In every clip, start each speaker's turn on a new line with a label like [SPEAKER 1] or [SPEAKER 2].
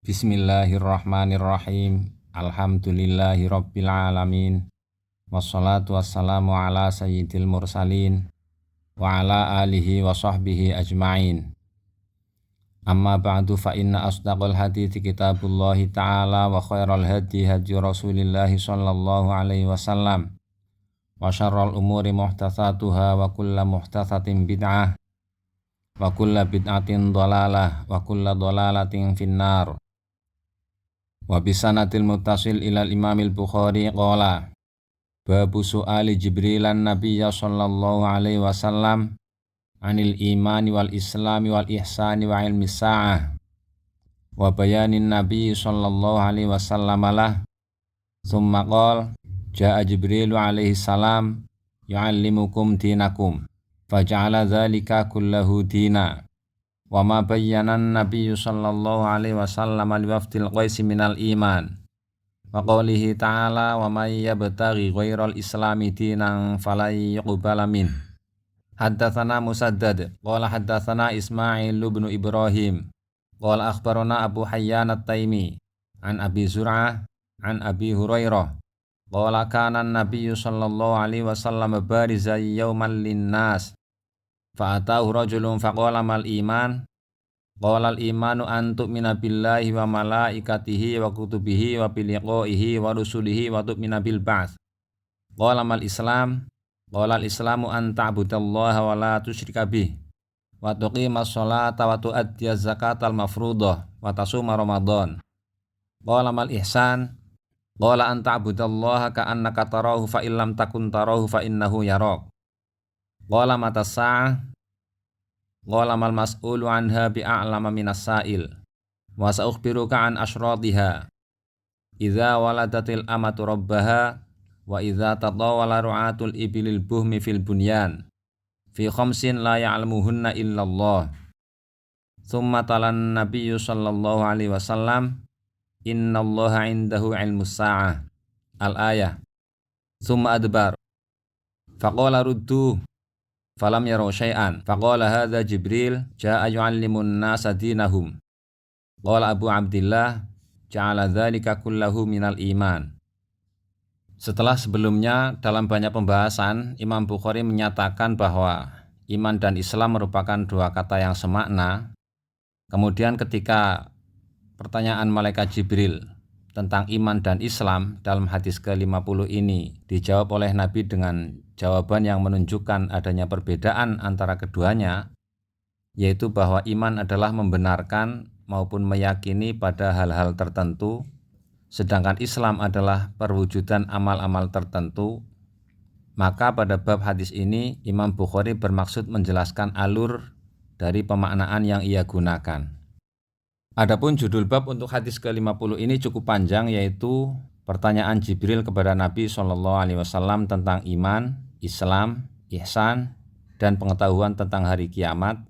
[SPEAKER 1] Bismillahirrahmanirrahim. Alhamdulillahirabbil alamin. Wassalatu wassalamu ala sayyidil mursalin wa ala alihi wa sahbihi ajma'in. Amma ba'du fa inna asdaqal hadithi kitabullahi ta'ala wa khairal hadi hadi rasulillahi sallallahu alaihi wasallam wa syarrul umuri muhtatsatuha wa kulla muhtatsatin bid'ah wa kulla bid'atin dhalalah wa kulla dhalalatin finnar. Wa bisanatil muttasil ilal imamil Bukhari qala babu su'ali Jibrilan nabiyya sallallahu alaihi wasallam anil imani wal islami wal ihsani wa ilmi sa'ah wa bayanin nabiyyi sallallahu alaihi wasallam lah thumma qala ja'a Jibrilu alaihi salam yu'allimukum dinakum faja'ala dhalika kullahu dina. Wa ma bayyanan nabiyyu sallallahu alaihi wasallam liwafdil qaisi minal iman wa qawlihi ta'ala wa may yabtaghi ghairal islami dinan falan yuqbala min. Haddatsana Musaddad qala haddatsana Ismail bin Ibrahim qala akhbarana Abu Hayyan at-Taimi an Abi Zur'ah an Abi Hurairah qala kana an-nabiyyu sallallahu alaihi wasallam barizan yawman lin-nas fa'atahu rajulun faqala mal iman qala al imanu an tu'mina billahi wa malaikatihi wa kutubihi wa biliqaihi wa rusulihi wa tu'mina bil ba'ts qala mal islam qala al islamu an ta'budallaha wa la tusyrika bih wa tuqimas sholata wa tu'addiyaz zakatal mafruḍah wa tasuma ramadan qala mal ihsan qala an ta'budallaha ka'annaka tarahu fa illam takun tarahu fa innahu yarak qala matas sa'ah qala mal mas'ulu anha bi'a'lama minas sa'il wa sa'ukhbiruka an asyratiha idza waladatil amatu rabbaha wa idza tatawala ru'atul ibilil buhmi fil bunyan fi khamsin la ya'lamuhunna illallah. Thumma talan nabiyyu sallallahu alaihi wasallam innallaha 'indahu 'ilmus sa'ah al-ayah. Thumma adbar faqala ruddu falam yaraw syai'an faqala hadza Jibril jaa'a yu'allimun nasa dinahum qala Abu Abdillah ja'ala dzalika kullahu minal iman. Setelah sebelumnya dalam banyak pembahasan Imam Bukhari menyatakan bahwa iman dan Islam merupakan dua kata yang semakna. Kemudian ketika pertanyaan malaikat Jibril tentang iman dan Islam dalam hadis ke-50 ini dijawab oleh Nabi dengan jawaban yang menunjukkan adanya perbedaan antara keduanya, yaitu bahwa iman adalah membenarkan maupun meyakini pada hal-hal tertentu, sedangkan Islam adalah perwujudan amal-amal tertentu. Maka pada bab hadis ini Imam Bukhari bermaksud menjelaskan alur dari pemaknaan yang ia gunakan. Adapun judul bab untuk hadis ke-50 ini cukup panjang, yaitu pertanyaan Jibril kepada Nabi SAW tentang iman, Islam, ihsan, dan pengetahuan tentang hari kiamat,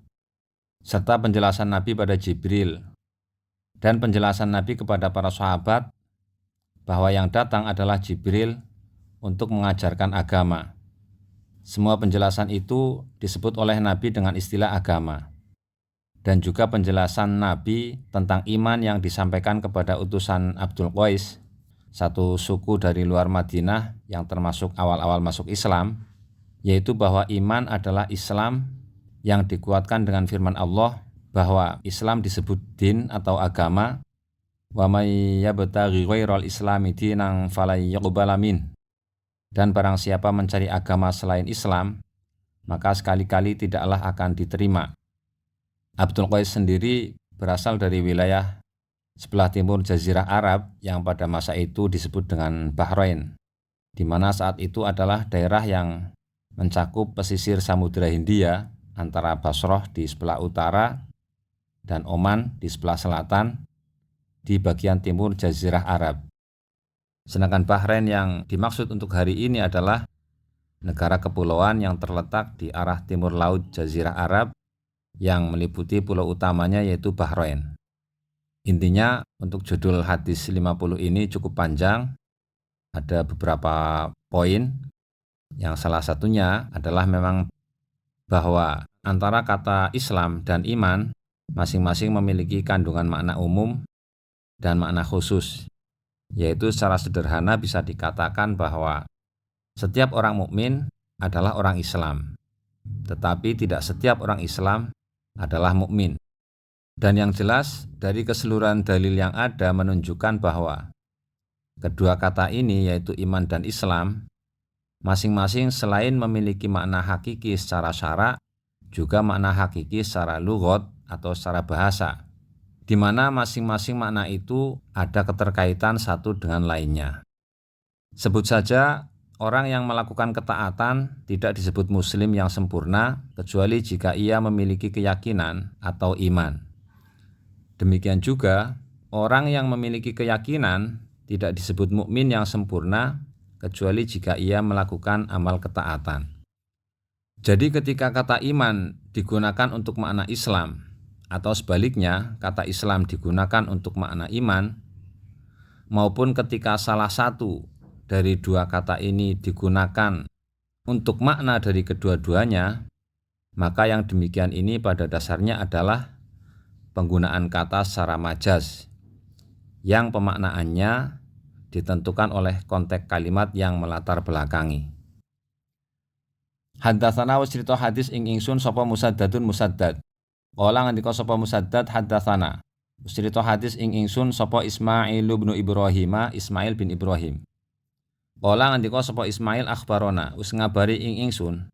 [SPEAKER 1] serta penjelasan Nabi pada Jibril dan penjelasan Nabi kepada para sahabat bahwa yang datang adalah Jibril untuk mengajarkan agama. Semua penjelasan itu disebut oleh Nabi dengan istilah agama. Dan juga penjelasan Nabi tentang iman yang disampaikan kepada utusan Abdul Qais, satu suku dari luar Madinah yang termasuk awal-awal masuk Islam, yaitu bahwa iman adalah Islam yang dikuatkan dengan firman Allah bahwa Islam disebut din atau agama, wa may yabtaghi ghairal islami dinan falan yuqbala min, dan barang siapa mencari agama selain Islam maka sekali-kali tidaklah akan diterima. Abdul Qais sendiri berasal dari wilayah sebelah timur Jazirah Arab yang pada masa itu disebut dengan Bahrain, di mana saat itu adalah daerah yang mencakup pesisir Samudra Hindia antara Basrah di sebelah utara dan Oman di sebelah selatan di bagian timur Jazirah Arab. Sedangkan Bahrain yang dimaksud untuk hari ini adalah negara kepulauan yang terletak di arah timur laut Jazirah Arab yang meliputi pulau utamanya yaitu Bahrain. Intinya untuk judul hadis 50 ini cukup panjang, ada beberapa poin, yang salah satunya adalah memang bahwa antara kata Islam dan iman masing-masing memiliki kandungan makna umum dan makna khusus, yaitu secara sederhana bisa dikatakan bahwa setiap orang mukmin adalah orang Islam, tetapi tidak setiap orang Islam adalah mukmin. Dan yang jelas dari keseluruhan dalil yang ada menunjukkan bahwa kedua kata ini, yaitu iman dan Islam, masing-masing selain memiliki makna hakiki secara syara, juga makna hakiki secara lughat atau secara bahasa, di mana masing-masing makna itu ada keterkaitan satu dengan lainnya. Sebut saja, orang yang melakukan ketaatan tidak disebut muslim yang sempurna kecuali jika ia memiliki keyakinan atau iman. Demikian juga, orang yang memiliki keyakinan tidak disebut mukmin yang sempurna kecuali jika ia melakukan amal ketaatan. Jadi ketika kata iman digunakan untuk makna Islam, atau sebaliknya kata Islam digunakan untuk makna iman, maupun ketika salah satu dari dua kata ini digunakan untuk makna dari kedua-duanya, maka yang demikian ini pada dasarnya adalah penggunaan kata secara majaz yang pemaknaannya ditentukan oleh konteks kalimat yang melatar belakangi. Haddatsana wis crita hadis ing ingsun sapa Musaddadun Musaddad. Qala ngandika sapa Musaddad haddatsana. Wis crita hadis ing ingsun sapa Ismail bin Ibrahim, Ismail bin Ibrahim. Qala ngandika sapa Ismail akhbarona, wis ngabari ing ingsun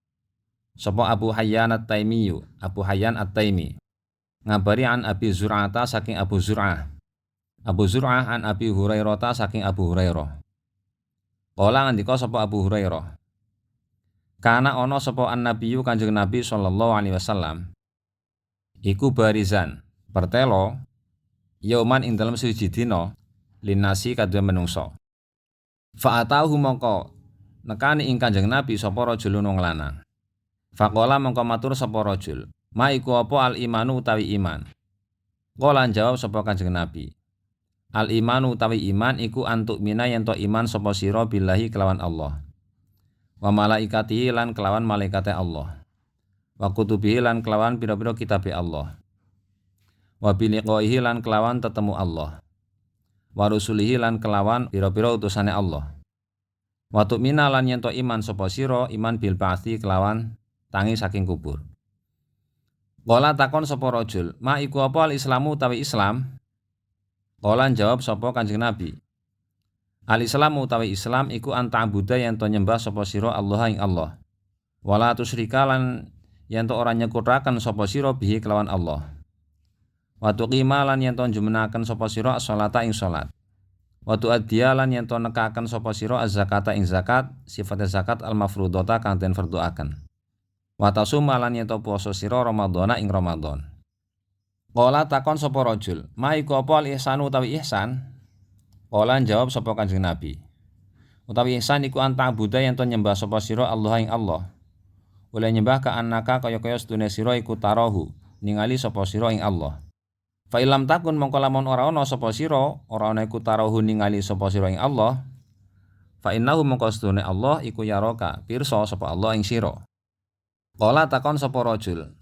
[SPEAKER 1] sapa Abu Hayyan At-Taimi, Abu Hayyan At-Taimi. Ngabari an Abi Zur'ata saking Abu Zur'ah. Abu Zur'ah an Abi Hurairah saking Abu Hurairah. Kala ngandika sapa Abu Hurairah. Kana ana sapa an-nabiyyu Kanjeng Nabi sallallahu alaihi wasallam. Iku barizan, pertelo yauman ing dalem siji dina linasi kadhe menungso. Fa'atahu mongko nekani ing Kanjeng Nabi sapa rajulun wong lanang. Faqala mongko matur sapa rajul, "Ma iku apa al-imanu utawi iman?" Qala jawab sapa Kanjeng Nabi, "Al-imanu utawi iman iku antuk mina yen to iman sapa sira billahi kelawan Allah. Wa malaikatihi lan kelawan malaikate Allah. Wa kutubihi lan kelawan pira-pira kitabe Allah. Wa biliqaihi lan kelawan tetemu Allah. Wa rusulihi lan kelawan pira-pira utusane Allah. Wa tu'mina lan yen to iman sapa sira iman bil ba'tsi kelawan tangi saking kubur." Qala takon sapa rajul, "Ma iku apa al-islamu utawi Islam?" Qala jawab sapa Kanjeng Nabi, "Al-islamu utawi Islam iku anta'buda yen to nyembah sapa sira Allah ing Allah. Wala tusyrika lan yen to ora nyekutaken sapa sira bihi kelawan Allah. Wa tuqima lan yen to jumenaken sapa sira sholata ing salat. Wa tuaddiya lan yen to nekaken sapa sira az-zakata ing zakat, sifate zakat al-mafrudhata kang den fardhuaken. Wa tasuma lan yen to poso sira Ramadhana ing Ramadan." Qala takon sapa rajul, "Ma iku apa al-ihsanu utawi ihsan?" Qala jawab sapa Kanjeng Nabi, "Utawi ihsan iku anta'buda yen to nyembah sapa sira Allah ing Allah. Oleh nyembah ka annaka kaya-kaya sedune sira iku tarahu, ningali sapa sira ing Allah. Fa ilam takun mongko lamun ora ana sapa sira, ora ana iku tarahu ningali sapa sira ing Allah, fa innahu mongko sedune Allah iku yaraka, pirsa sapa Allah ing sira." Qala takon sapa rajul,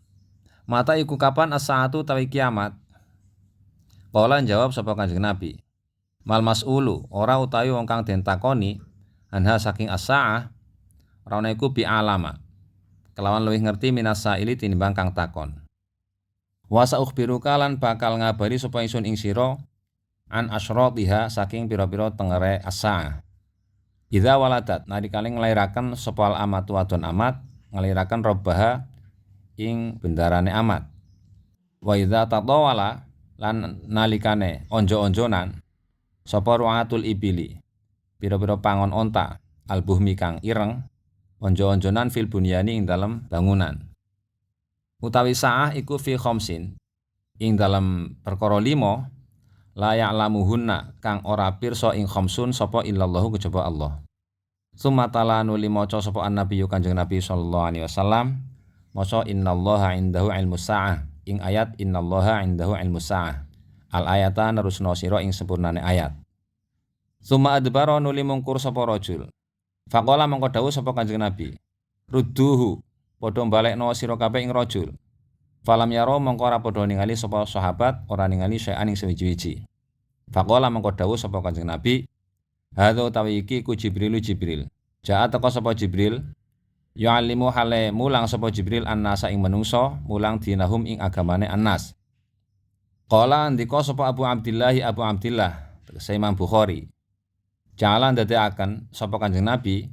[SPEAKER 1] "Mata iku kapan as-saatu tawi kiamat?" Qala jawab sapa Kanjeng Nabi, "Mal mas'ulu ora utawi wong kang den takoni anha saking as-saah ora ana iku bi alama kelawan luwih ngerti minasaili tinimbang kang takon. Wa sa'ukhbiruka lan bakal ngabari sapa ingsun ing sira an asyratiha saking pira-pira tengere as-saah. Idza waladat nalikane nglairaken sapa al-amatu wadon amat nglahiraken robbaha ing bendarane amat. Wa idza tatawala lan nalikane onjo-onjonan sapa ru'atul ibili pira-pira pangon onta albuhmi kang ireng onjo-onjonan fil bunyani ing dalem bangunan. Utawi saah iku fi khamsin ing dalem perkara 5 la ya'lamuhunna kang ora pirsa ing khamsun sapa illallahu kejaba Allah. Sumatala nuli maca sapa an-nabiyyu Kanjeng Nabi sallallahu alaihi wasallam maca innallaha indahu ilmus saah ing ayat innallaha indahu ilmus saah. Al ayata nerusno sira ing sempurnane ayat. Summa adbara nuli mungkur sapa rajul. Faqala mongko dawuh sapa Kanjeng Nabi, "Rudduhu, padha balekno sira kabeh ing rajul." Falam yaro mongko ora padha ningali sapa sahabat ora ningali saean ing sewiji-wiji. Faqala mengko dawuh sapa Kanjeng Nabi, hadza utawi iki ku Jibril. Ja'a teka sapa Jibril, yu'allimu hale mulang sapa Jibril annasa ing menungso, mulang dinahum ing agamane annas. Qala ndika sapa Abu Abdillah, tegese Imam Bukhari. Ja'ala ndadekaken sapa Kanjeng Nabi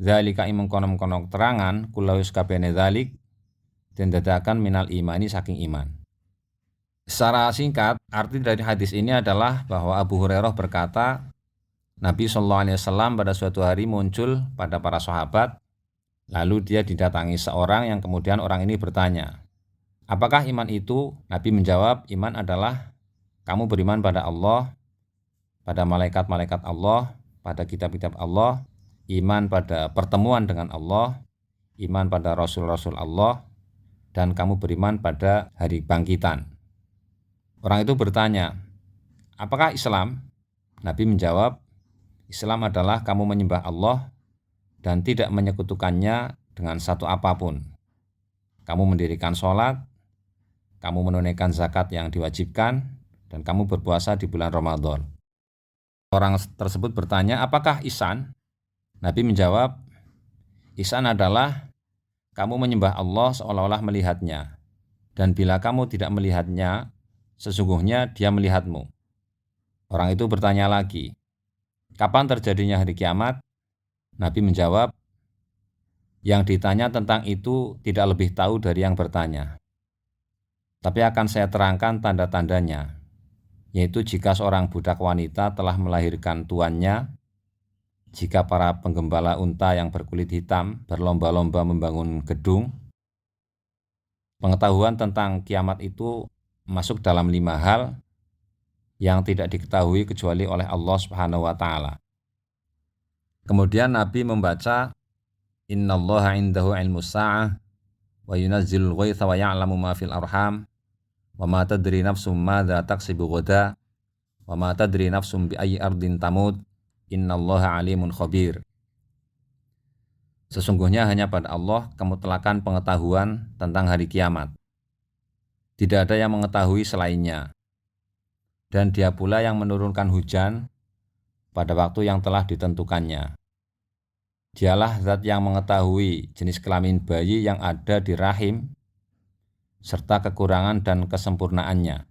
[SPEAKER 1] zalika ing mengkono-mengkono terangan kulawis kabehane zalik den dadakan minal imani saking iman. Secara singkat, arti dari hadis ini adalah bahwa Abu Hurairah berkata, Nabi SAW pada suatu hari muncul pada para sahabat, lalu dia didatangi seorang yang kemudian orang ini bertanya, apakah iman itu? Nabi menjawab, iman adalah kamu beriman pada Allah, pada malaikat-malaikat Allah, pada kitab-kitab Allah, iman pada pertemuan dengan Allah, iman pada Rasul-Rasul Allah, dan kamu beriman pada hari bangkitan. Orang itu bertanya, apakah Islam? Nabi menjawab, Islam adalah kamu menyembah Allah dan tidak menyekutukannya dengan satu apapun. Kamu mendirikan sholat, kamu menunaikan zakat yang diwajibkan, dan kamu berpuasa di bulan Ramadan. Orang tersebut bertanya, apakah ihsan? Nabi menjawab, ihsan adalah kamu menyembah Allah seolah-olah melihatnya, dan bila kamu tidak melihatnya, sesungguhnya dia melihatmu. Orang itu bertanya lagi, kapan terjadinya hari kiamat? Nabi menjawab, yang ditanya tentang itu tidak lebih tahu dari yang bertanya. Tapi akan saya terangkan tanda-tandanya, yaitu jika seorang budak wanita telah melahirkan tuannya, jika para penggembala unta yang berkulit hitam berlomba-lomba membangun gedung. Pengetahuan tentang kiamat itu masuk dalam 5 hal yang tidak diketahui kecuali oleh Allah Subhanahu wa taala. Kemudian Nabi membaca innallaha indahu ilmus sa'ah wa yunazzilul ghaitsa wa ya'lamu ma fil arham wa ma tadri nafsum madza taksibu ghadan wa ma tadri nafsum bi ayyi ardin tamut innallaha alimun khabir. Sesungguhnya hanya pada Allah kemutlakan pengetahuan tentang hari kiamat. Tidak ada yang mengetahui selainnya. Dan dia pula yang menurunkan hujan pada waktu yang telah ditentukannya. Dialah zat yang mengetahui jenis kelamin bayi yang ada di rahim serta kekurangan dan kesempurnaannya.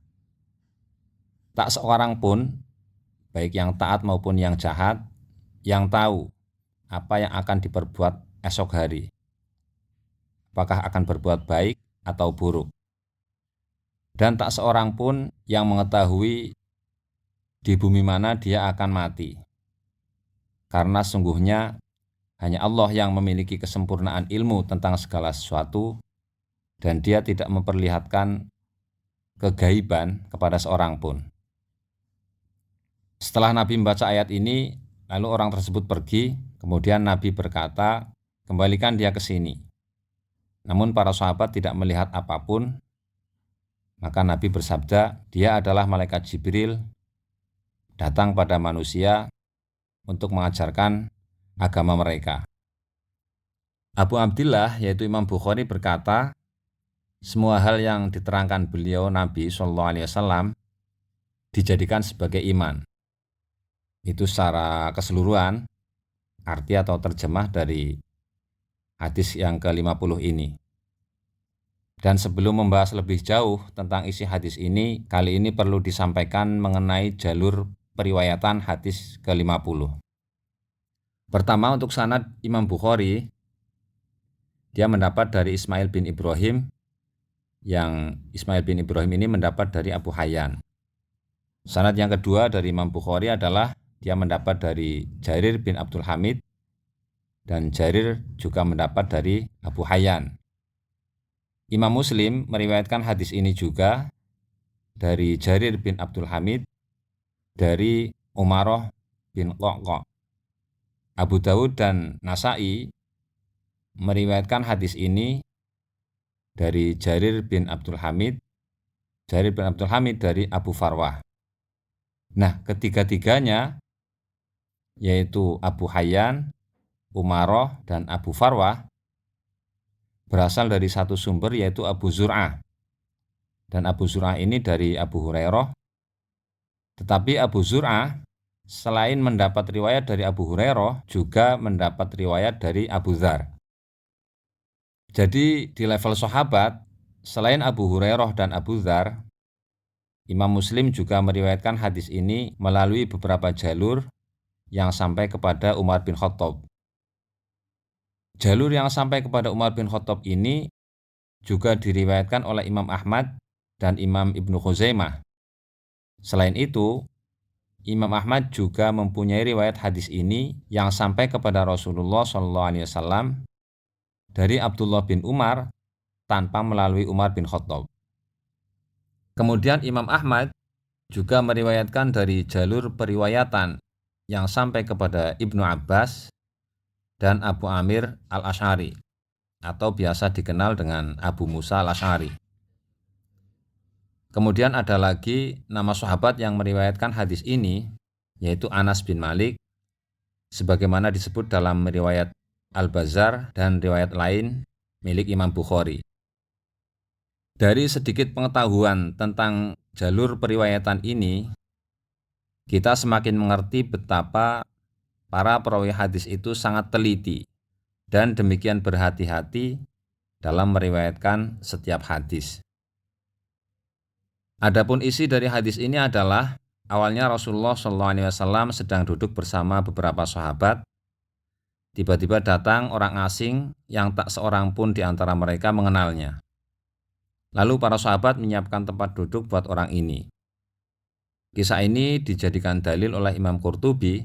[SPEAKER 1] Tak seorang pun, baik yang taat maupun yang jahat, yang tahu apa yang akan diperbuat esok hari. Apakah akan berbuat baik atau buruk. Dan tak seorang pun yang mengetahui di bumi mana dia akan mati. Karena sungguhnya hanya Allah yang memiliki kesempurnaan ilmu tentang segala sesuatu dan dia tidak memperlihatkan kegaiban kepada seorang pun. Setelah Nabi membaca ayat ini, lalu orang tersebut pergi, kemudian Nabi berkata, kembalikan dia ke sini. Namun para sahabat tidak melihat apapun, maka Nabi bersabda, dia adalah malaikat Jibril, datang pada manusia untuk mengajarkan agama mereka. Abu Abdillah, yaitu Imam Bukhari berkata, semua hal yang diterangkan beliau Nabi SAW dijadikan sebagai iman. Itu secara keseluruhan arti atau terjemah dari hadis yang ke-50 ini. Dan sebelum membahas lebih jauh tentang isi hadis ini, kali ini perlu disampaikan mengenai jalur periwayatan hadis ke-50. Pertama, untuk sanad Imam Bukhari, dia mendapat dari Ismail bin Ibrahim, yang Ismail bin Ibrahim ini mendapat dari Abu Hayyan. Sanad yang kedua dari Imam Bukhari adalah dia mendapat dari Jarir bin Abdul Hamid, dan Jarir juga mendapat dari Abu Hayyan. Imam Muslim meriwayatkan hadis ini juga dari Jarir bin Abdul Hamid, dari Umarah bin Qaqqa. Abu Dawud dan Nasa'i meriwayatkan hadis ini dari Jarir bin Abdul Hamid dari Abu Farwah. Nah, ketiga-tiganya, yaitu Abu Hayyan, Umarah, dan Abu Farwah, berasal dari satu sumber, yaitu Abu Zur'ah. Dan Abu Zur'ah ini dari Abu Hurairah, Tetapi Abu Zur'ah selain mendapat riwayat dari Abu Hurairah juga mendapat riwayat dari Abu Dzar. Jadi di level sahabat, selain Abu Hurairah dan Abu Dzar, Imam Muslim juga meriwayatkan hadis ini melalui beberapa jalur yang sampai kepada Umar bin Khattab. Jalur yang sampai kepada Umar bin Khattab ini juga diriwayatkan oleh Imam Ahmad dan Imam Ibnu Khuzaimah. Selain itu, Imam Ahmad juga mempunyai riwayat hadis ini yang sampai kepada Rasulullah SAW dari Abdullah bin Umar tanpa melalui Umar bin Khattab. Kemudian Imam Ahmad juga meriwayatkan dari jalur periwayatan yang sampai kepada Ibnu Abbas dan Abu Amir al-Asy'ari atau biasa dikenal dengan Abu Musa al-Asy'ari. Kemudian ada lagi nama sahabat yang meriwayatkan hadis ini, yaitu Anas bin Malik, sebagaimana disebut dalam riwayat Al-Bazzar dan riwayat lain milik Imam Bukhari. Dari sedikit pengetahuan tentang jalur periwayatan ini, kita semakin mengerti betapa para perawi hadis itu sangat teliti dan demikian berhati-hati dalam meriwayatkan setiap hadis. Adapun isi dari hadis ini adalah awalnya Rasulullah SAW sedang duduk bersama beberapa sahabat. Tiba-tiba datang orang asing yang tak seorang pun di antara mereka mengenalnya. Lalu para sahabat menyiapkan tempat duduk buat orang ini. Kisah ini dijadikan dalil oleh Imam Qurtubi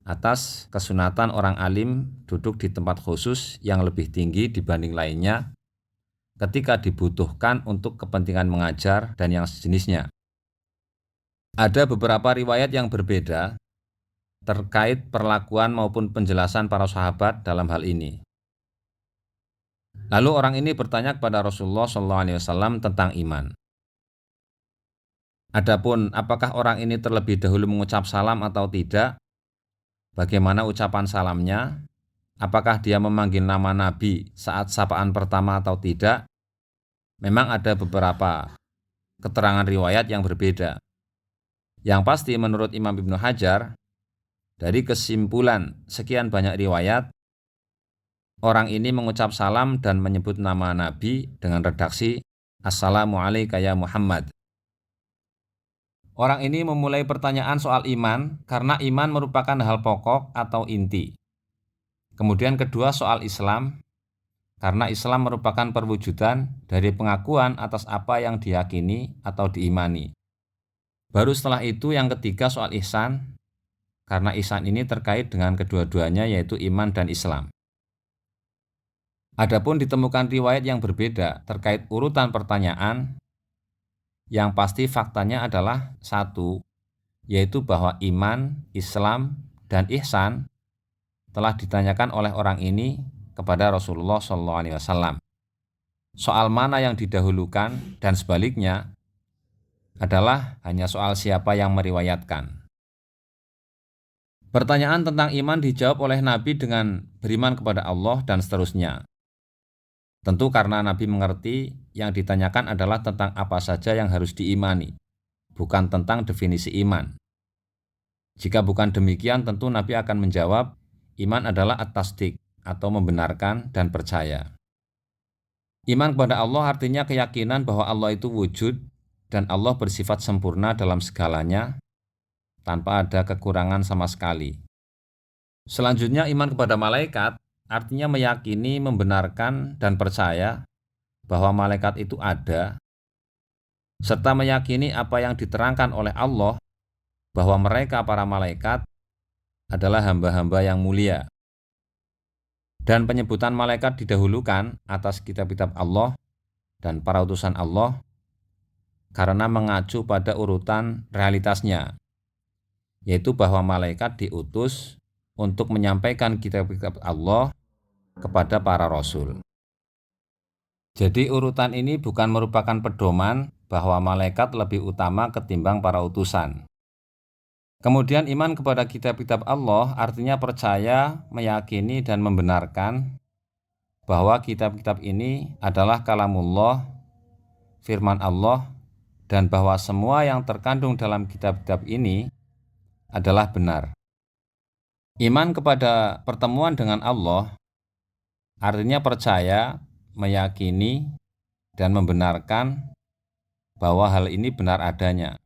[SPEAKER 1] atas kesunatan orang alim duduk di tempat khusus yang lebih tinggi dibanding lainnya ketika dibutuhkan untuk kepentingan mengajar dan yang sejenisnya. Ada beberapa riwayat yang berbeda terkait perlakuan maupun penjelasan para sahabat dalam hal ini. Lalu orang ini bertanya kepada Rasulullah SAW tentang iman. Adapun apakah orang ini terlebih dahulu mengucap salam atau tidak, bagaimana ucapan salamnya, apakah dia memanggil nama Nabi saat sapaan pertama atau tidak, memang ada beberapa keterangan riwayat yang berbeda. Yang pasti menurut Imam Ibnu Hajar, dari kesimpulan sekian banyak riwayat, orang ini mengucap salam dan menyebut nama Nabi dengan redaksi Assalamualaikum ya Muhammad. Orang ini memulai pertanyaan soal iman karena iman merupakan hal pokok atau inti. Kemudian kedua soal Islam, karena Islam merupakan perwujudan dari pengakuan atas apa yang diyakini atau diimani. Baru setelah itu yang ketiga soal ihsan, karena ihsan ini terkait dengan kedua-duanya yaitu iman dan Islam. Adapun ditemukan riwayat yang berbeda terkait urutan pertanyaan, yang pasti faktanya adalah satu, yaitu bahwa iman, Islam, dan ihsan telah ditanyakan oleh orang ini kepada Rasulullah SAW. Soal mana yang didahulukan dan sebaliknya adalah hanya soal siapa yang meriwayatkan. Pertanyaan tentang iman dijawab oleh Nabi dengan beriman kepada Allah dan seterusnya. Tentu karena Nabi mengerti yang ditanyakan adalah tentang apa saja yang harus diimani, bukan tentang definisi iman. Jika bukan demikian, tentu Nabi akan menjawab, iman adalah at-tasdik atau membenarkan dan percaya. Iman kepada Allah artinya keyakinan bahwa Allah itu wujud dan Allah bersifat sempurna dalam segalanya tanpa ada kekurangan sama sekali. Selanjutnya iman kepada malaikat artinya meyakini, membenarkan dan percaya bahwa malaikat itu ada serta meyakini apa yang diterangkan oleh Allah bahwa mereka para malaikat adalah hamba-hamba yang mulia. Dan penyebutan malaikat didahulukan atas kitab-kitab Allah dan para utusan Allah karena mengacu pada urutan realitasnya, yaitu bahwa malaikat diutus untuk menyampaikan kitab-kitab Allah kepada para rasul. Jadi urutan ini bukan merupakan pedoman bahwa malaikat lebih utama ketimbang para utusan. Kemudian iman kepada kitab-kitab Allah artinya percaya, meyakini dan membenarkan bahwa kitab-kitab ini adalah kalamullah, firman Allah dan bahwa semua yang terkandung dalam kitab-kitab ini adalah benar. Iman kepada pertemuan dengan Allah artinya percaya, meyakini, dan membenarkan bahwa hal ini benar adanya.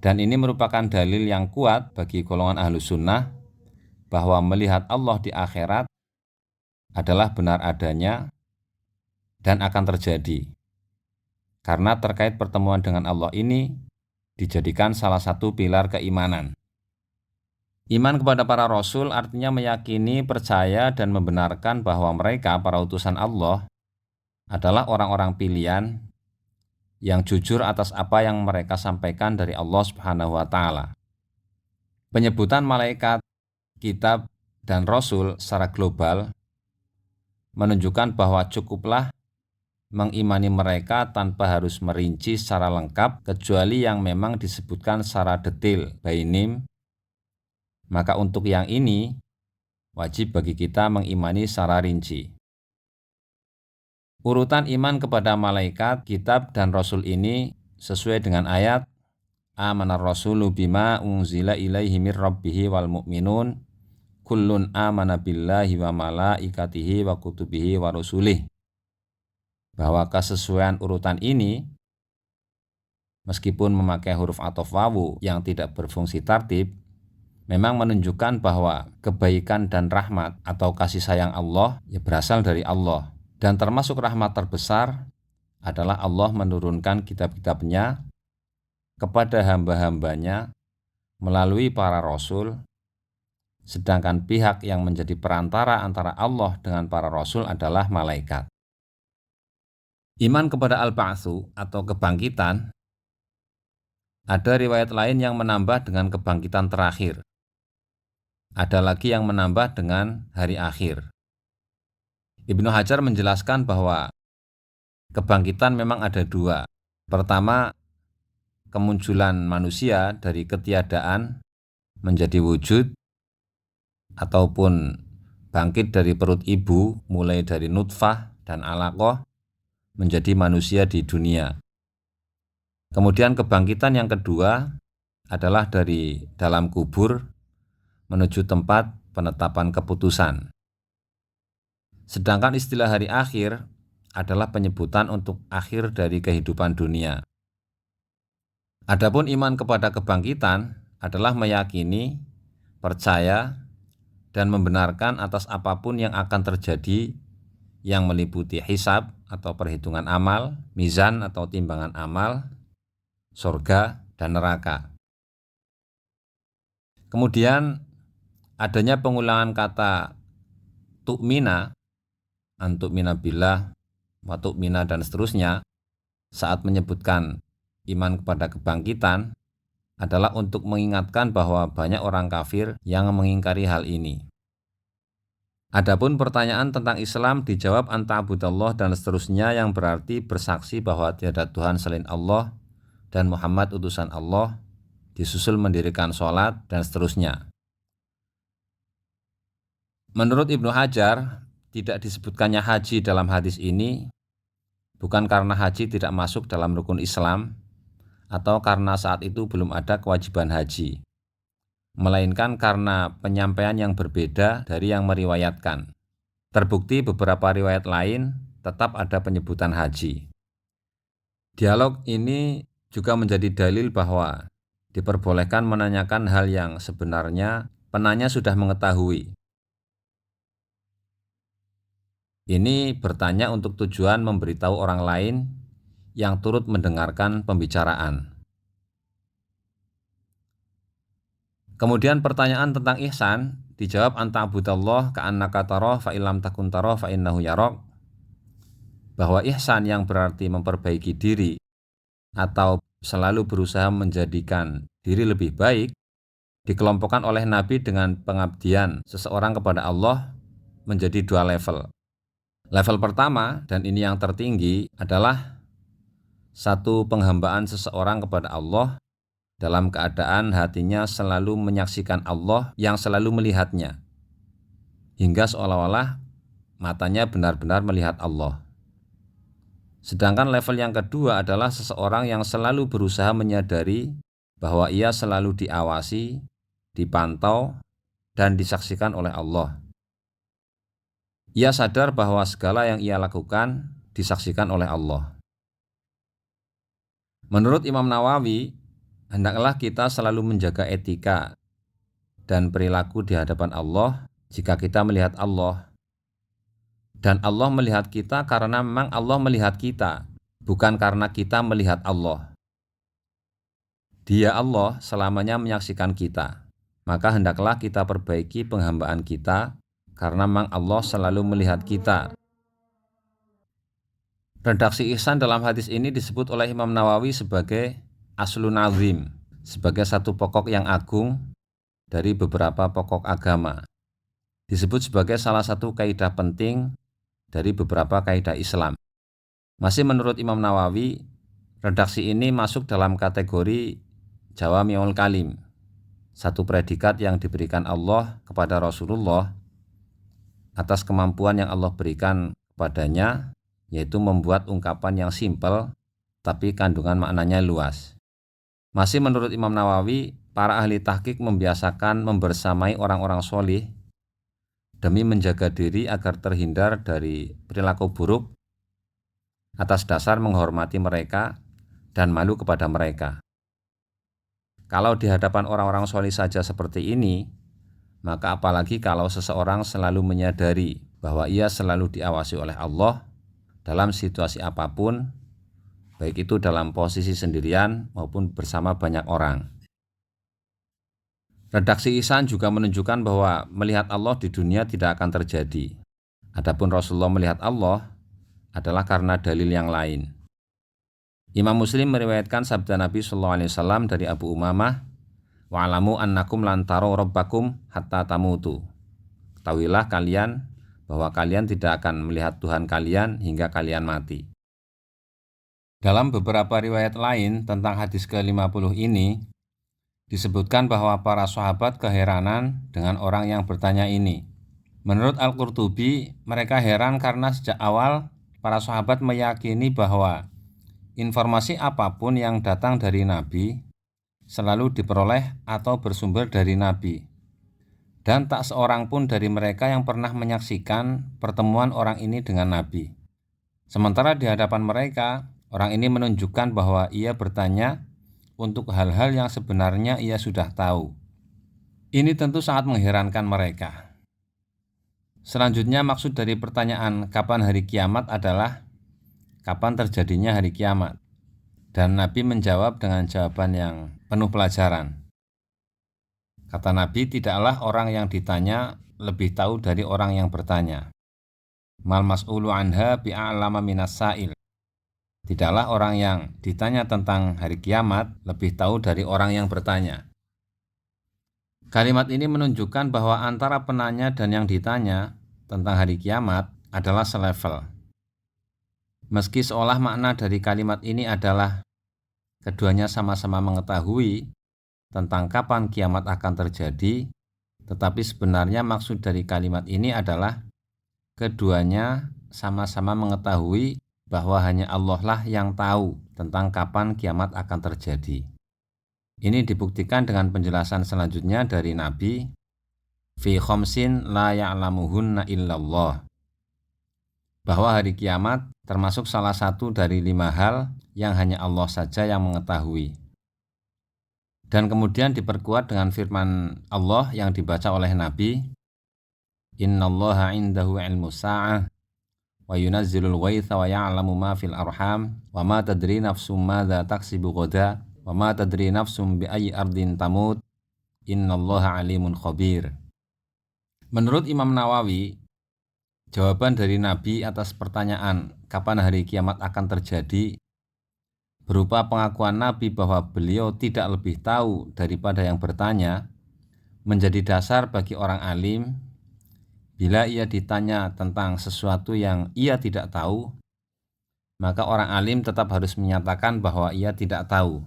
[SPEAKER 1] Dan ini merupakan dalil yang kuat bagi golongan Ahlus Sunnah bahwa melihat Allah di akhirat adalah benar adanya dan akan terjadi. Karena terkait pertemuan dengan Allah ini dijadikan salah satu pilar keimanan. Iman kepada para rasul artinya meyakini, percaya, dan membenarkan bahwa mereka, para utusan Allah, adalah orang-orang pilihan yang jujur atas apa yang mereka sampaikan dari Allah Subhanahu wa Ta'ala. Penyebutan malaikat, kitab, dan rasul secara global menunjukkan bahwa cukuplah mengimani mereka tanpa harus merinci secara lengkap kecuali yang memang disebutkan secara detail by name. Maka untuk yang ini wajib bagi kita mengimani secara rinci. Urutan iman kepada malaikat, kitab, dan rasul ini sesuai dengan ayat Amanar rasulu bima unzila ilaihi mir rabbihi wal mu'minun kullun amana billahi wa malaikatihi wa kutubihi wa rusulih. Bahwa kesesuaian urutan ini meskipun memakai huruf ataf wawu yang tidak berfungsi tartib memang menunjukkan bahwa kebaikan dan rahmat atau kasih sayang Allah berasal dari Allah. Dan termasuk rahmat terbesar adalah Allah menurunkan kitab-kitabnya kepada hamba-hambanya melalui para rasul, sedangkan pihak yang menjadi perantara antara Allah dengan para rasul adalah malaikat. Iman kepada al-ba'tsu atau kebangkitan, ada riwayat lain yang menambah dengan kebangkitan terakhir. Ada lagi yang menambah dengan hari akhir. Ibnu Hajar menjelaskan bahwa kebangkitan memang ada dua. Pertama, kemunculan manusia dari ketiadaan menjadi wujud, ataupun bangkit dari perut ibu mulai dari nutfah dan alaqah menjadi manusia di dunia. Kemudian kebangkitan yang kedua adalah dari dalam kubur menuju tempat penetapan keputusan. Sedangkan istilah hari akhir adalah penyebutan untuk akhir dari kehidupan dunia. Adapun iman kepada kebangkitan adalah meyakini, percaya, dan membenarkan atas apapun yang akan terjadi yang meliputi hisab atau perhitungan amal, mizan atau timbangan amal, surga, dan neraka. Kemudian adanya pengulangan kata tu'mina, antu'mina billah, wa tu'mina, dan seterusnya saat menyebutkan iman kepada kebangkitan adalah untuk mengingatkan bahwa banyak orang kafir yang mengingkari hal ini. Adapun pertanyaan tentang Islam dijawab anta'budallah dan seterusnya yang berarti bersaksi bahwa tiada Tuhan selain Allah dan Muhammad utusan Allah, disusul mendirikan sholat dan seterusnya. Menurut Ibnu Hajar, tidak disebutkannya haji dalam hadis ini bukan karena haji tidak masuk dalam rukun Islam atau karena saat itu belum ada kewajiban haji, melainkan karena penyampaian yang berbeda dari yang meriwayatkan. Terbukti beberapa riwayat lain tetap ada penyebutan haji. Dialog ini juga menjadi dalil bahwa diperbolehkan menanyakan hal yang sebenarnya penanya sudah mengetahui. Ini bertanya untuk tujuan memberitahu orang lain yang turut mendengarkan pembicaraan. Kemudian pertanyaan tentang ihsan dijawab anta'budallah ka'annaka tarah fa illam takun tarah fa innahu yarak. Bahwa ihsan yang berarti memperbaiki diri atau selalu berusaha menjadikan diri lebih baik dikelompokkan oleh Nabi dengan pengabdian seseorang kepada Allah menjadi dua level. Level pertama, dan ini yang tertinggi, adalah satu penghambaan seseorang kepada Allah dalam keadaan hatinya selalu menyaksikan Allah yang selalu melihatnya, hingga seolah-olah matanya benar-benar melihat Allah. Sedangkan level yang kedua adalah seseorang yang selalu berusaha menyadari bahwa ia selalu diawasi, dipantau, dan disaksikan oleh Allah. Ia sadar bahwa segala yang ia lakukan disaksikan oleh Allah. Menurut Imam Nawawi, hendaklah kita selalu menjaga etika dan perilaku di hadapan Allah jika kita melihat Allah. Dan Allah melihat kita karena memang Allah melihat kita, bukan karena kita melihat Allah. Dia Allah selamanya menyaksikan kita. Maka hendaklah kita perbaiki penghambaan kita karena memang Allah selalu melihat kita. Redaksi ihsan dalam hadis ini disebut oleh Imam Nawawi sebagai aslun azim, sebagai satu pokok yang agung dari beberapa pokok agama. Disebut sebagai salah satu kaidah penting dari beberapa kaidah Islam. Masih menurut Imam Nawawi, redaksi ini masuk dalam kategori Jawami'ul Kalim, satu predikat yang diberikan Allah kepada Rasulullah atas kemampuan yang Allah berikan kepadanya, yaitu membuat ungkapan yang simpel tapi kandungan maknanya luas. Masih menurut Imam Nawawi, para ahli tahqiq membiasakan membersamai orang-orang solih demi menjaga diri agar terhindar dari perilaku buruk atas dasar menghormati mereka dan malu kepada mereka. Kalau di hadapan orang-orang solih saja seperti ini, maka apalagi kalau seseorang selalu menyadari bahwa ia selalu diawasi oleh Allah dalam situasi apapun, baik itu dalam posisi sendirian maupun bersama banyak orang. Redaksi ihsan juga menunjukkan bahwa melihat Allah di dunia tidak akan terjadi. Adapun Rasulullah melihat Allah adalah karena dalil yang lain. Imam Muslim meriwayatkan sabda Nabi SAW dari Abu Umamah, wa'alamu annakum lan taro rabbakum hatta tamutu. Ketahuilah kalian bahwa kalian tidak akan melihat Tuhan kalian hingga kalian mati. Dalam beberapa riwayat lain tentang hadis ke-50 ini, disebutkan bahwa para sahabat keheranan dengan orang yang bertanya ini. Menurut Al-Qurtubi, mereka heran karena sejak awal para sahabat meyakini bahwa informasi apapun yang datang dari Nabi selalu diperoleh atau bersumber dari Nabi. Dan tak seorang pun dari mereka yang pernah menyaksikan pertemuan orang ini dengan Nabi. Sementara di hadapan mereka, orang ini menunjukkan bahwa ia bertanya untuk hal-hal yang sebenarnya ia sudah tahu. Ini tentu sangat mengherankan mereka. Selanjutnya maksud dari pertanyaan kapan hari kiamat adalah kapan terjadinya hari kiamat. Dan Nabi menjawab dengan jawaban yang penuh pelajaran. Kata Nabi, tidaklah orang yang ditanya lebih tahu dari orang yang bertanya. Mal mas'ulu anha bi'a'lama minas sa'il. Tidaklah orang yang ditanya tentang hari kiamat lebih tahu dari orang yang bertanya. Kalimat ini menunjukkan bahwa antara penanya dan yang ditanya tentang hari kiamat adalah selevel. Meski seolah makna dari kalimat ini adalah keduanya sama-sama mengetahui tentang kapan kiamat akan terjadi, tetapi sebenarnya maksud dari kalimat ini adalah keduanya sama-sama mengetahui bahwa hanya Allah lah yang tahu tentang kapan kiamat akan terjadi. Ini dibuktikan dengan penjelasan selanjutnya dari Nabi, fi khamsin la ya'lamuhunna illallah, bahwa hari kiamat termasuk salah satu dari 5 hal yang hanya Allah saja yang mengetahui. Dan kemudian diperkuat dengan firman Allah yang dibaca oleh Nabi, innallaha indahu ilmu sa'ah wa yunazzilul ghaitha wa ya'lamu ma fil arham wa ma tadri nafsum madza taksibu ghadan wa ma tadri nafsum bi ayyi ardin tamut innallaha alimun khabir. Menurut Imam Nawawi, jawaban dari Nabi atas pertanyaan kapan hari kiamat akan terjadi berupa pengakuan Nabi bahwa beliau tidak lebih tahu daripada yang bertanya, menjadi dasar bagi orang alim bila ia ditanya tentang sesuatu yang ia tidak tahu, maka orang alim tetap harus menyatakan bahwa ia tidak tahu.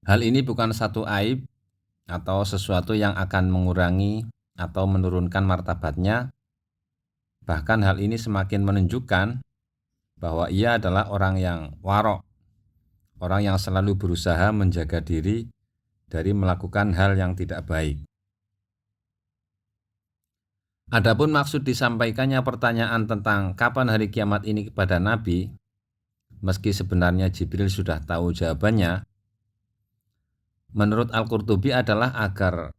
[SPEAKER 1] Hal ini bukan satu aib atau sesuatu yang akan mengurangi atau menurunkan martabatnya. Bahkan hal ini semakin menunjukkan bahwa ia adalah orang yang warok, orang yang selalu berusaha menjaga diri dari melakukan hal yang tidak baik. Adapun maksud disampaikannya pertanyaan tentang kapan hari kiamat ini kepada Nabi, meski sebenarnya Jibril sudah tahu jawabannya, menurut Al-Qurtubi adalah agar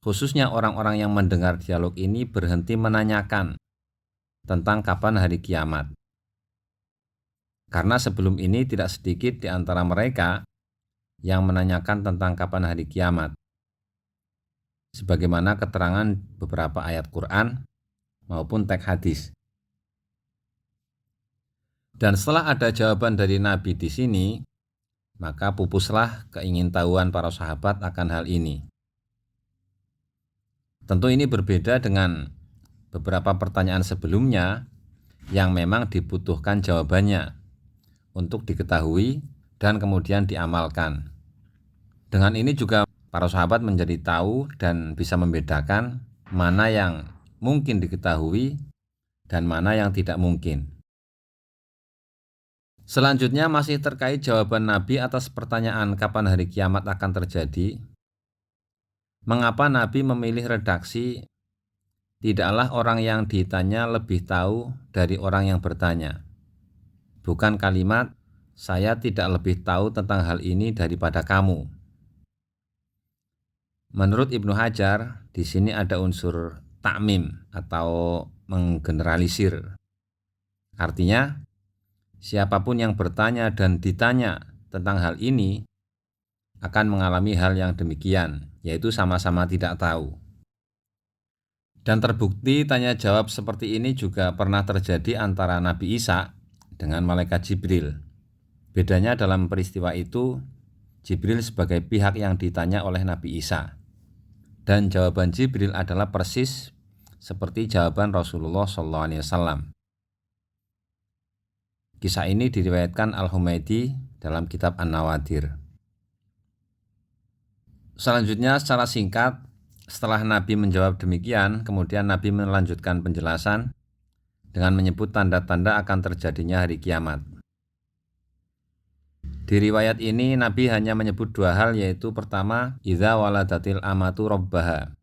[SPEAKER 1] khususnya orang-orang yang mendengar dialog ini berhenti menanyakan tentang kapan hari kiamat. Karena sebelum ini tidak sedikit di antara mereka yang menanyakan tentang kapan hari kiamat. Sebagaimana keterangan beberapa ayat Quran maupun teks hadis. Dan setelah ada jawaban dari Nabi di sini, maka pupuslah keingintahuan para sahabat akan hal ini. Tentu ini berbeda dengan beberapa pertanyaan sebelumnya yang memang dibutuhkan jawabannya untuk diketahui dan kemudian diamalkan. Dengan ini juga para sahabat menjadi tahu dan bisa membedakan mana yang mungkin diketahui dan mana yang tidak mungkin. Selanjutnya masih terkait jawaban Nabi atas pertanyaan kapan hari kiamat akan terjadi. Mengapa Nabi memilih redaksi tidaklah orang yang ditanya lebih tahu dari orang yang bertanya? Bukan kalimat saya tidak lebih tahu tentang hal ini daripada kamu. Menurut Ibnu Hajar, di sini ada unsur takmim atau menggeneralisir. Artinya, siapapun yang bertanya dan ditanya tentang hal ini akan mengalami hal yang demikian, yaitu sama-sama tidak tahu. Dan terbukti tanya jawab seperti ini juga pernah terjadi antara Nabi Isa dengan malaikat Jibril. Bedanya dalam peristiwa itu, Jibril sebagai pihak yang ditanya oleh Nabi Isa. Dan jawaban Jibril adalah persis seperti jawaban Rasulullah SAW. Kisah ini diriwayatkan Al-Humaydi dalam kitab An-Nawadir. Selanjutnya secara singkat, setelah Nabi menjawab demikian, kemudian Nabi melanjutkan penjelasan dengan menyebut tanda-tanda akan terjadinya hari kiamat. Di riwayat ini Nabi hanya menyebut dua hal, yaitu pertama, idza waladatil amatu rabbaha,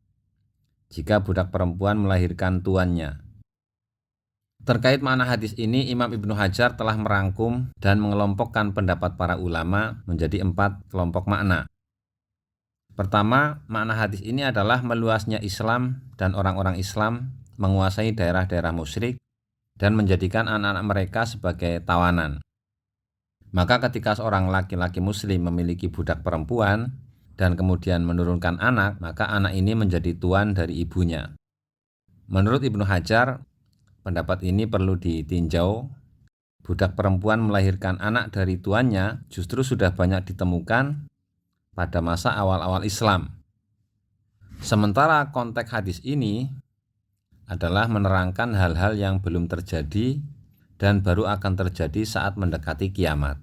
[SPEAKER 1] jika budak perempuan melahirkan tuannya. Terkait makna hadis ini, Imam Ibnu Hajar telah merangkum dan mengelompokkan pendapat para ulama menjadi 4 kelompok makna. Pertama, makna hadis ini adalah meluasnya Islam dan orang-orang Islam menguasai daerah-daerah musyrik dan menjadikan anak-anak mereka sebagai tawanan. Maka ketika seorang laki-laki muslim memiliki budak perempuan dan kemudian menurunkan anak, maka anak ini menjadi tuan dari ibunya. Menurut Ibnu Hajar, pendapat ini perlu ditinjau. Budak perempuan melahirkan anak dari tuannya justru sudah banyak ditemukan pada masa awal-awal Islam. Sementara konteks hadis ini adalah menerangkan hal-hal yang belum terjadi dan baru akan terjadi saat mendekati kiamat.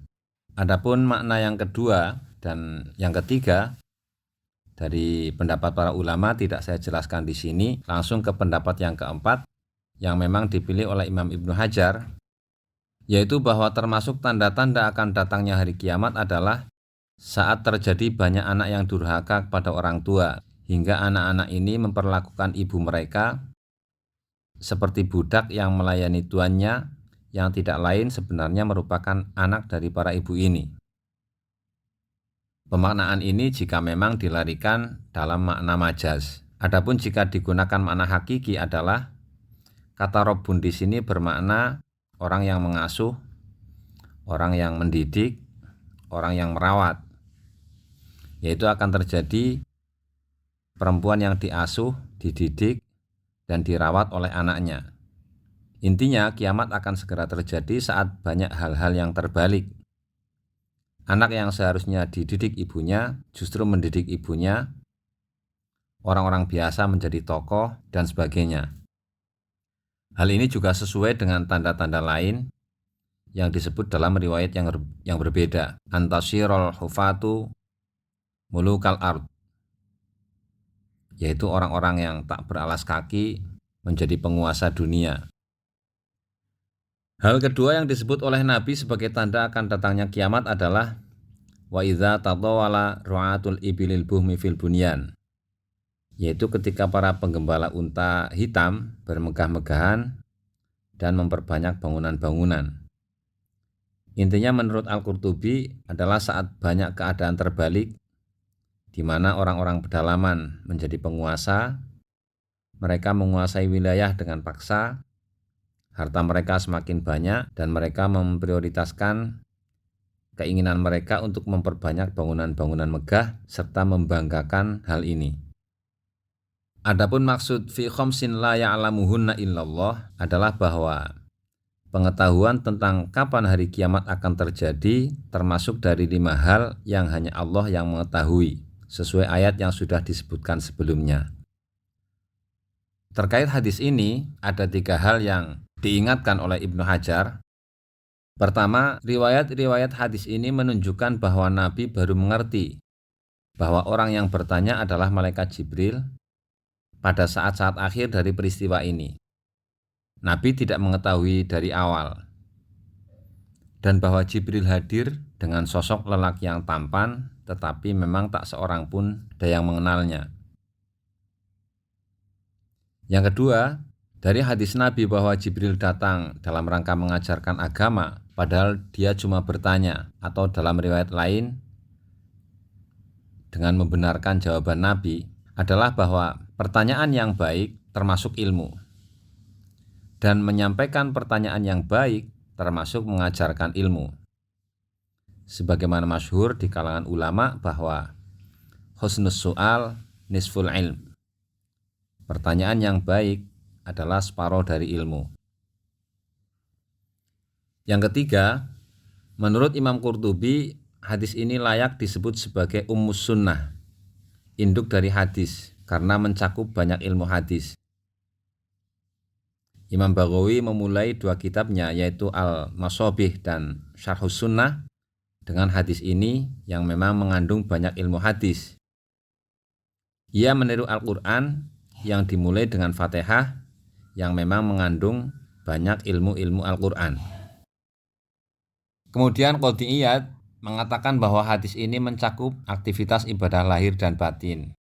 [SPEAKER 1] Adapun makna yang kedua dan yang ketiga dari pendapat para ulama tidak saya jelaskan di sini, langsung ke pendapat yang keempat yang memang dipilih oleh Imam Ibnu Hajar, yaitu bahwa termasuk tanda-tanda akan datangnya hari kiamat adalah saat terjadi banyak anak yang durhaka kepada orang tua, hingga anak-anak ini memperlakukan ibu mereka seperti budak yang melayani tuannya, yang tidak lain sebenarnya merupakan anak dari para ibu ini. Pemaknaan ini jika memang dilarikan dalam makna majaz. Adapun jika digunakan makna hakiki adalah kata Rabbun di sini bermakna orang yang mengasuh, orang yang mendidik, orang yang merawat. Yaitu akan terjadi perempuan yang diasuh, dididik, dan dirawat oleh anaknya. Intinya kiamat akan segera terjadi saat banyak hal-hal yang terbalik. Anak yang seharusnya dididik ibunya justru mendidik ibunya, orang-orang biasa menjadi tokoh, dan sebagainya. Hal ini juga sesuai dengan tanda-tanda lain yang disebut dalam riwayat yang berbeda. Antasirul hufatu mulukal ard, yaitu orang-orang yang tak beralas kaki menjadi penguasa dunia. Hal kedua yang disebut oleh Nabi sebagai tanda akan datangnya kiamat adalah wa idza tadawala ru'atul ibilil buhmi fil bunyan, yaitu ketika para penggembala unta hitam bermegah-megahan dan memperbanyak bangunan-bangunan. Intinya menurut Al-Qurtubi adalah saat banyak keadaan terbalik di mana orang-orang pedalaman menjadi penguasa, mereka menguasai wilayah dengan paksa, harta mereka semakin banyak dan mereka memprioritaskan keinginan mereka untuk memperbanyak bangunan-bangunan megah serta membanggakan hal ini. Adapun maksud fi khamsin la ya'lamuhunna illallah adalah bahwa pengetahuan tentang kapan hari kiamat akan terjadi termasuk dari 5 hal yang hanya Allah yang mengetahui, sesuai ayat yang sudah disebutkan sebelumnya. Terkait hadis ini, ada 3 hal yang diingatkan oleh Ibnu Hajar. Pertama, riwayat-riwayat hadis ini menunjukkan bahwa Nabi baru mengerti bahwa orang yang bertanya adalah malaikat Jibril pada saat-saat akhir dari peristiwa ini. Nabi tidak mengetahui dari awal, dan bahwa Jibril hadir dengan sosok lelaki yang tampan, tetapi memang tak seorang pun ada yang mengenalnya. Yang kedua, dari hadis Nabi bahwa Jibril datang dalam rangka mengajarkan agama, padahal dia cuma bertanya, atau dalam riwayat lain dengan membenarkan jawaban Nabi, adalah bahwa pertanyaan yang baik termasuk ilmu, dan menyampaikan pertanyaan yang baik termasuk mengajarkan ilmu. Sebagaimana masyhur di kalangan ulama bahwa husnus su'al nisful ilm, pertanyaan yang baik adalah separuh dari ilmu. Yang ketiga, menurut Imam Qurtubi, hadis ini layak disebut sebagai ummus sunnah, induk dari hadis, karena mencakup banyak ilmu hadis. Imam Baghawi memulai 2 kitabnya, yaitu Al-Mashabih dan Syarhus Sunnah, dengan hadis ini yang memang mengandung banyak ilmu hadis. Ia meniru Al-Quran yang dimulai dengan Fatihah yang memang mengandung banyak ilmu-ilmu Al-Quran. Kemudian Qadhi'iyat mengatakan bahwa hadis ini mencakup aktivitas ibadah lahir dan batin,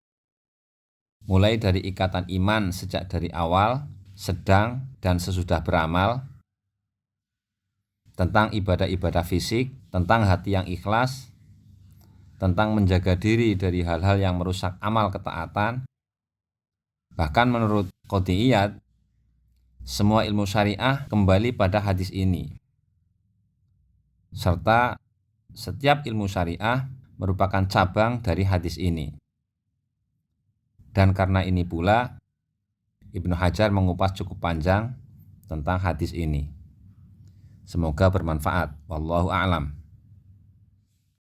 [SPEAKER 1] mulai dari ikatan iman sejak dari awal, sedang, dan sesudah beramal, tentang ibadah-ibadah fisik, tentang hati yang ikhlas, tentang menjaga diri dari hal-hal yang merusak amal ketaatan. Bahkan menurut Qadhi'iyat, semua ilmu syariah kembali pada hadis ini, serta setiap ilmu syariah merupakan cabang dari hadis ini. Dan karena ini pula, Ibnu Hajar mengupas cukup panjang tentang hadis ini. Semoga bermanfaat. Wallahu a'lam.